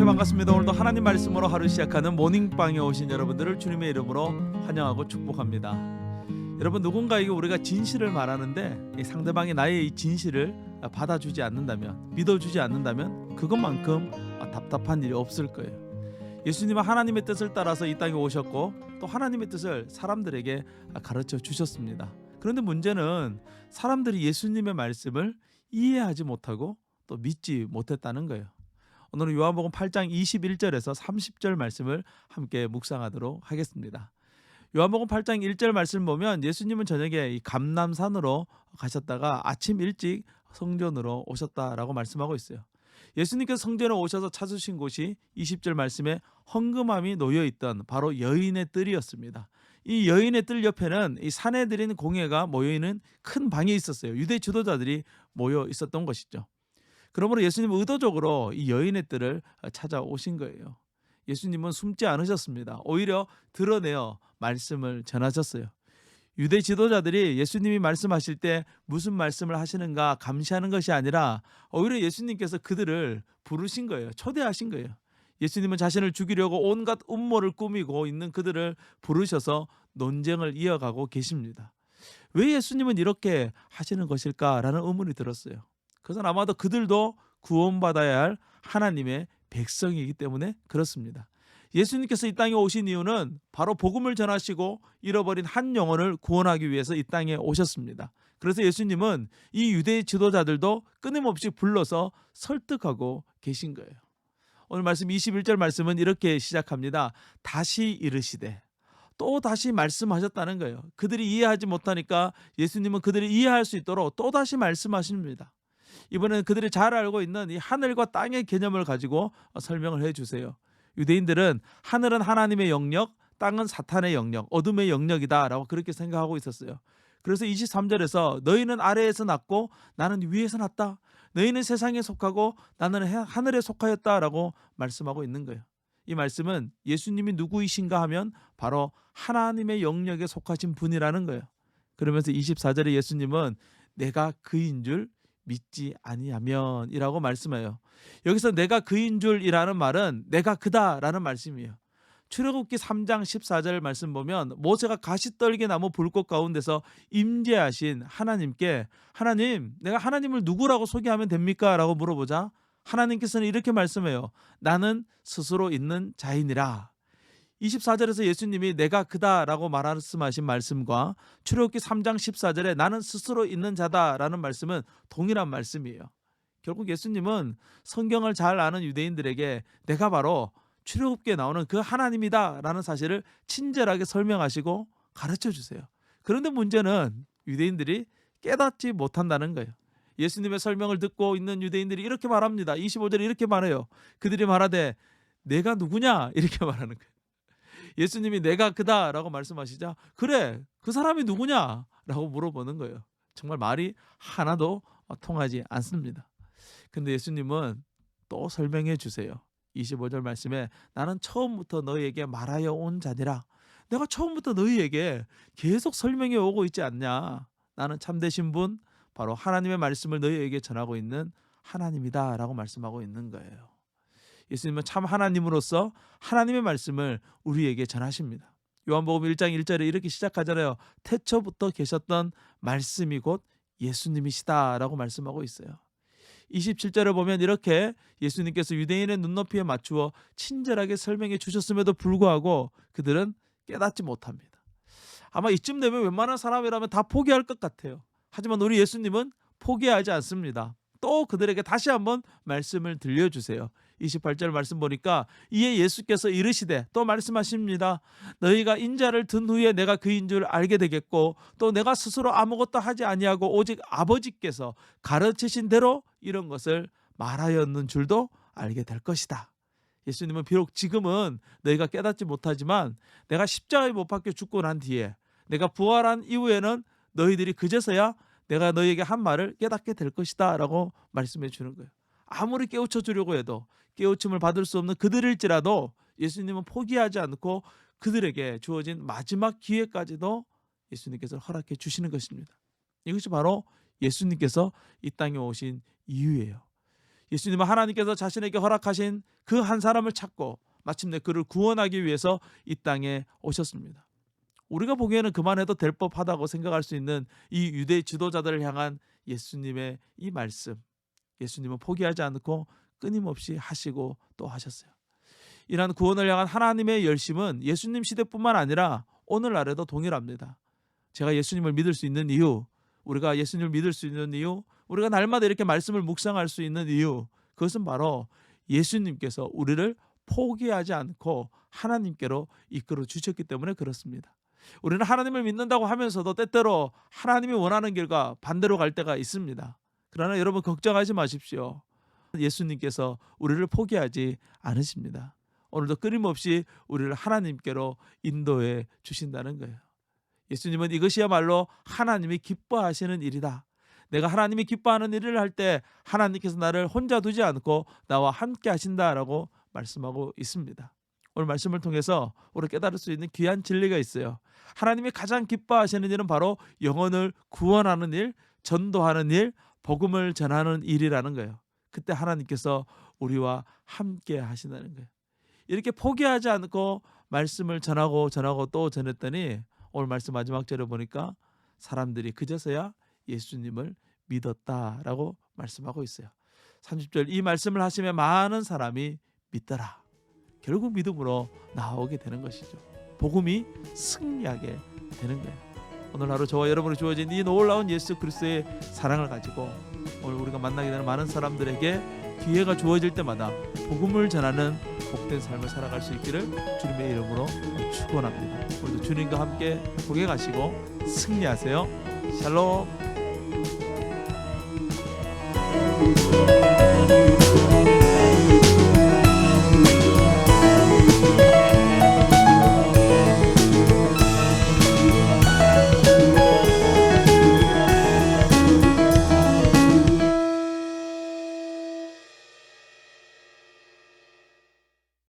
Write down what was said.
안녕하세요. 반갑습니다. 오늘도 하나님 말씀으로 하루 시작하는 모닝방에 오신 여러분들을 주님의 이름으로 환영하고 축복합니다. 여러분, 누군가에게 우리가 진실을 말하는데 이 상대방이 나의 이 진실을 받아주지 않는다면, 믿어주지 않는다면 그것만큼 답답한 일이 없을 거예요. 예수님은 하나님의 뜻을 따라서 이 땅에 오셨고 또 하나님의 뜻을 사람들에게 가르쳐 주셨습니다. 그런데 문제는 사람들이 예수님의 말씀을 이해하지 못하고 또 믿지 못했다는 거예요. 오늘은 요한복음 8장 21절에서 30절 말씀을 함께 묵상하도록 하겠습니다. 요한복음 8장 1절 말씀 보면 예수님은 저녁에 이 감람산으로 가셨다가 아침 일찍 성전으로 오셨다라고 말씀하고 있어요. 예수님께서 성전에 오셔서 찾으신 곳이 20절 말씀에 헌금함이 놓여있던 바로 여인의 뜰이었습니다. 이 여인의 뜰 옆에는 이 산에 드린 공예가 모여있는 큰 방이 있었어요. 유대 지도자들이 모여 있었던 것이죠. 그러므로 예수님은 의도적으로 이 여인의 뜰을 찾아오신 거예요. 예수님은 숨지 않으셨습니다. 오히려 드러내어 말씀을 전하셨어요. 유대 지도자들이 예수님이 말씀하실 때 무슨 말씀을 하시는가 감시하는 것이 아니라 오히려 예수님께서 그들을 부르신 거예요. 초대하신 거예요. 예수님은 자신을 죽이려고 온갖 음모를 꾸미고 있는 그들을 부르셔서 논쟁을 이어가고 계십니다. 왜 예수님은 이렇게 하시는 것일까라는 의문이 들었어요. 그것은 아마도 그들도 구원받아야 할 하나님의 백성이기 때문에 그렇습니다. 예수님께서 이 땅에 오신 이유는 바로 복음을 전하시고 잃어버린 한 영혼을 구원하기 위해서 이 땅에 오셨습니다. 그래서 예수님은 이 유대 지도자들도 끊임없이 불러서 설득하고 계신 거예요. 오늘 말씀 21절 말씀은 이렇게 시작합니다. 다시 이르시되, 또 다시 말씀하셨다는 거예요. 그들이 이해하지 못하니까 예수님은 그들이 이해할 수 있도록 또 다시 말씀하십니다. 이번에는 그들이 잘 알고 있는 이 하늘과 땅의 개념을 가지고 설명을 해주세요. 유대인들은 하늘은 하나님의 영역, 땅은 사탄의 영역, 어둠의 영역이다라고 그렇게 생각하고 있었어요. 그래서 23절에서 너희는 아래에서 났고 나는 위에서 났다. 너희는 세상에 속하고 나는 하늘에 속하였다라고 말씀하고 있는 거예요. 이 말씀은 예수님이 누구이신가 하면 바로 하나님의 영역에 속하신 분이라는 거예요. 그러면서 24절에 예수님은 내가 그인 줄 믿지 아니하면이라고 말씀해요. 여기서 내가 그인 줄이라는 말은 내가 그다라는 말씀이에요. 출애굽기 3장 14절 말씀 보면 모세가 가시떨기 나무 불꽃 가운데서 임재하신 하나님께 하나님, 내가 하나님을 누구라고 소개하면 됩니까? 라고 물어보자 하나님께서는 이렇게 말씀해요. 나는 스스로 있는 자이니라. 24절에서 예수님이 내가 그다라고 말씀하신 말씀과 출애굽기 3장 14절에 나는 스스로 있는 자다라는 말씀은 동일한 말씀이에요. 결국 예수님은 성경을 잘 아는 유대인들에게 내가 바로 출애굽기에 나오는 그 하나님이다라는 사실을 친절하게 설명하시고 가르쳐 주세요. 그런데 문제는 유대인들이 깨닫지 못한다는 거예요. 예수님의 설명을 듣고 있는 유대인들이 이렇게 말합니다. 25절에 이렇게 말해요. 그들이 말하되 내가 누구냐? 이렇게 말하는 거예요. 예수님이 내가 그다라고 말씀하시자 그래 그 사람이 누구냐라고 물어보는 거예요. 정말 말이 하나도 통하지 않습니다. 근데 예수님은 또 설명해 주세요. 25절 말씀에 나는 처음부터 너희에게 말하여 온 자니라. 내가 처음부터 너희에게 계속 설명해 오고 있지 않냐. 나는 참되신 분 바로 하나님의 말씀을 너희에게 전하고 있는 하나님이다 라고 말씀하고 있는 거예요. 예수님은 참 하나님으로서 하나님의 말씀을 우리에게 전하십니다. 요한복음 1장 1절에 이렇게 시작하잖아요. 태초부터 계셨던 말씀이 곧 예수님이시다라고 말씀하고 있어요. 27절을 보면 이렇게 예수님께서 유대인의 눈높이에 맞추어 친절하게 설명해 주셨음에도 불구하고 그들은 깨닫지 못합니다. 아마 이쯤 되면 웬만한 사람이라면 다 포기할 것 같아요. 하지만 우리 예수님은 포기하지 않습니다. 또 그들에게 다시 한번 말씀을 들려주세요. 28절 말씀 보니까 이에 예수께서 이르시되 또 말씀하십니다. 너희가 인자를 든 후에 내가 그인 줄 알게 되겠고 또 내가 스스로 아무것도 하지 아니하고 오직 아버지께서 가르치신 대로 이런 것을 말하였는 줄도 알게 될 것이다. 예수님은 비록 지금은 너희가 깨닫지 못하지만 내가 십자가에 못 박혀 죽고 난 뒤에 내가 부활한 이후에는 너희들이 그제서야 내가 너희에게 한 말을 깨닫게 될 것이다 라고 말씀해 주는 거예요. 아무리 깨우쳐 주려고 해도 깨우침을 받을 수 없는 그들일지라도 예수님은 포기하지 않고 그들에게 주어진 마지막 기회까지도 예수님께서 허락해 주시는 것입니다. 이것이 바로 예수님께서 이 땅에 오신 이유예요. 예수님은 하나님께서 자신에게 허락하신 그 한 사람을 찾고 마침내 그를 구원하기 위해서 이 땅에 오셨습니다. 우리가 보기에는 그만해도 될 법하다고 생각할 수 있는 이 유대 지도자들을 향한 예수님의 이 말씀, 예수님은 포기하지 않고 끊임없이 하시고 또 하셨어요. 이러한 구원을 향한 하나님의 열심은 예수님 시대뿐만 아니라 오늘날에도 동일합니다. 제가 예수님을 믿을 수 있는 이유, 우리가 예수님을 믿을 수 있는 이유, 우리가 날마다 이렇게 말씀을 묵상할 수 있는 이유, 그것은 바로 예수님께서 우리를 포기하지 않고 하나님께로 이끌어 주셨기 때문에 그렇습니다. 우리는 하나님을 믿는다고 하면서도 때때로 하나님이 원하는 길과 반대로 갈 때가 있습니다. 그러나 여러분 걱정하지 마십시오. 예수님께서 우리를 포기하지 않으십니다. 오늘도 끊임없이 우리를 하나님께로 인도해 주신다는 거예요. 예수님은 이것이야말로 하나님이 기뻐하시는 일이다. 내가 하나님이 기뻐하는 일을 할 때 하나님께서 나를 혼자 두지 않고 나와 함께 하신다라고 말씀하고 있습니다. 오늘 말씀을 통해서 우리 깨달을 수 있는 귀한 진리가 있어요. 하나님이 가장 기뻐하시는 일은 바로 영혼을 구원하는 일, 전도하는 일, 복음을 전하는 일이라는 거예요. 그때 하나님께서 우리와 함께 하신다는 거예요. 이렇게 포기하지 않고 말씀을 전하고 또 전했더니 오늘 말씀 마지막 절에 보니까 사람들이 그제서야 예수님을 믿었다라고 말씀하고 있어요. 30절 이 말씀을 하시며 많은 사람이 믿더라. 결국 믿음으로 나오게 되는 것이죠. 복음이 승리하게 되는 거예요. 오늘 하루 저와 여러분이 주어진 이 놀라운 예수 그리스도의 사랑을 가지고 오늘 우리가 만나게 되는 많은 사람들에게 기회가 주어질 때마다 복음을 전하는 복된 삶을 살아갈 수 있기를 주님의 이름으로 축원합니다. 오늘도 주님과 함께 복에 가시고 승리하세요. 샬롬.